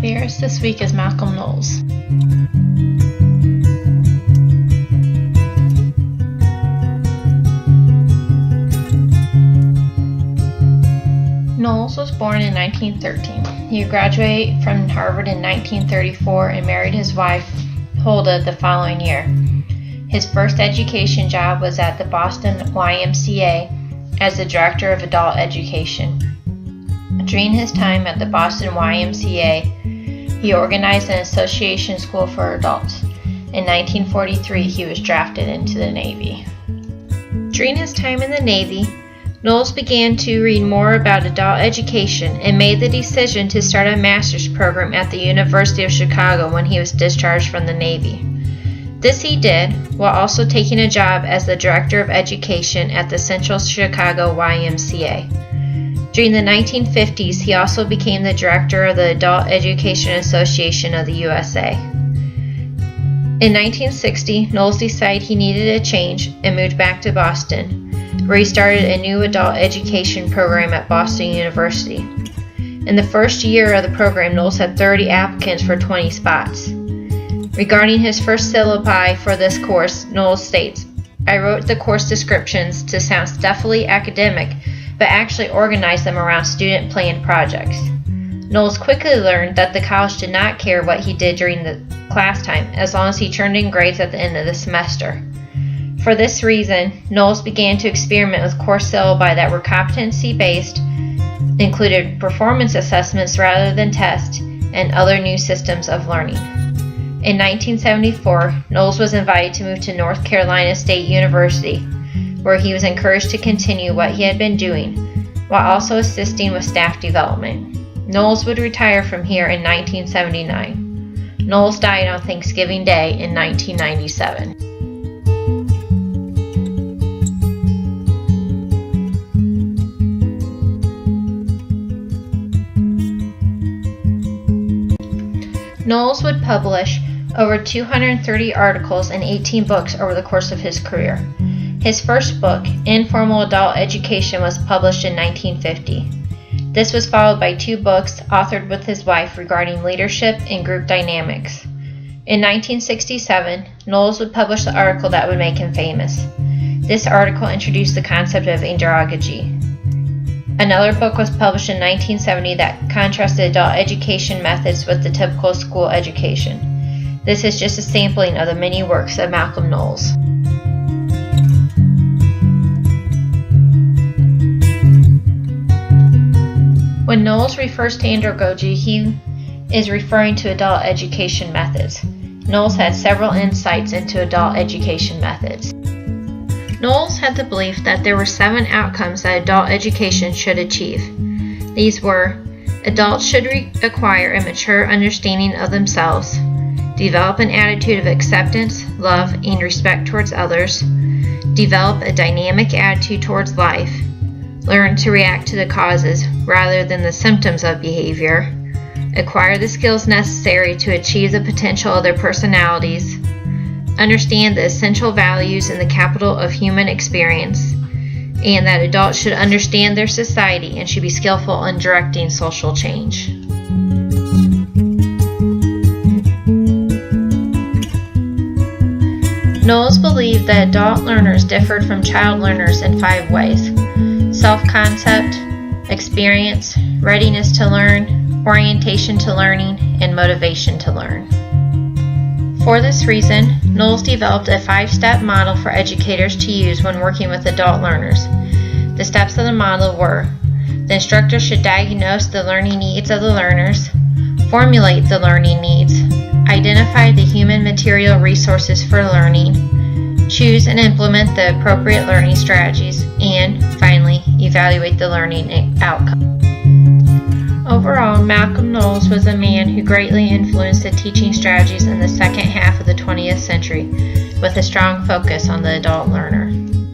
theorist this week is Malcolm Knowles. Knowles was born in 1913. He graduated from Harvard in 1934 and married his wife, Hulda, the following year. His first education job was at the Boston YMCA as the director of adult education. During his time at the Boston YMCA, he organized an association school for adults. In 1943, he was drafted into the Navy. During his time in the Navy, Knowles began to read more about adult education and made the decision to start a master's program at the University of Chicago when he was discharged from the Navy. This he did while also taking a job as the director of education at the Central Chicago YMCA. During the 1950s, he also became the director of the Adult Education Association of the USA. In 1960, Knowles decided he needed a change and moved back to Boston, where he started a new adult education program at Boston University. In the first year of the program, Knowles had 30 applicants for 20 spots. Regarding his first syllabi for this course, Knowles states, "I wrote the course descriptions to sound stuffily academic, but actually organized them around student-planned projects." Knowles quickly learned that the college did not care what he did during the class time, as long as he turned in grades at the end of the semester. For this reason, Knowles began to experiment with course syllabi that were competency-based, included performance assessments rather than tests, and other new systems of learning. In 1974, Knowles was invited to move to North Carolina State University, where he was encouraged to continue what he had been doing, while also assisting with staff development. Knowles would retire from here in 1979. Knowles died on Thanksgiving Day in 1997. Knowles would publish over 230 articles and 18 books over the course of his career. His first book, Informal Adult Education, was published in 1950. This was followed by 2 books authored with his wife regarding leadership and group dynamics. In 1967, Knowles would publish the article that would make him famous. This article introduced the concept of andragogy. Another book was published in 1970 that contrasted adult education methods with the typical school education. This is just a sampling of the many works of Malcolm Knowles. When Knowles refers to andragogy, he is referring to adult education methods. Knowles had several insights into adult education methods. Knowles had the belief that there were 7 outcomes that adult education should achieve. These were: adults should acquire a mature understanding of themselves, develop an attitude of acceptance, love, and respect towards others, develop a dynamic attitude towards life, learn to react to the causes rather than the symptoms of behavior, acquire the skills necessary to achieve the potential of their personalities, understand the essential values and the capital of human experience, and that adults should understand their society and should be skillful in directing social change. Knowles believed that adult learners differed from child learners in 5 ways: self-concept, experience, readiness to learn, orientation to learning, and motivation to learn. For this reason, Knowles developed a 5-step model for educators to use when working with adult learners. The steps of the model were: the instructor should diagnose the learning needs of the learners, formulate the learning needs, identify the human material resources for learning, choose and implement the appropriate learning strategies, and finally, evaluate the learning outcome. Overall, Malcolm Knowles was a man who greatly influenced the teaching strategies in the second half of the 20th century, with a strong focus on the adult learner.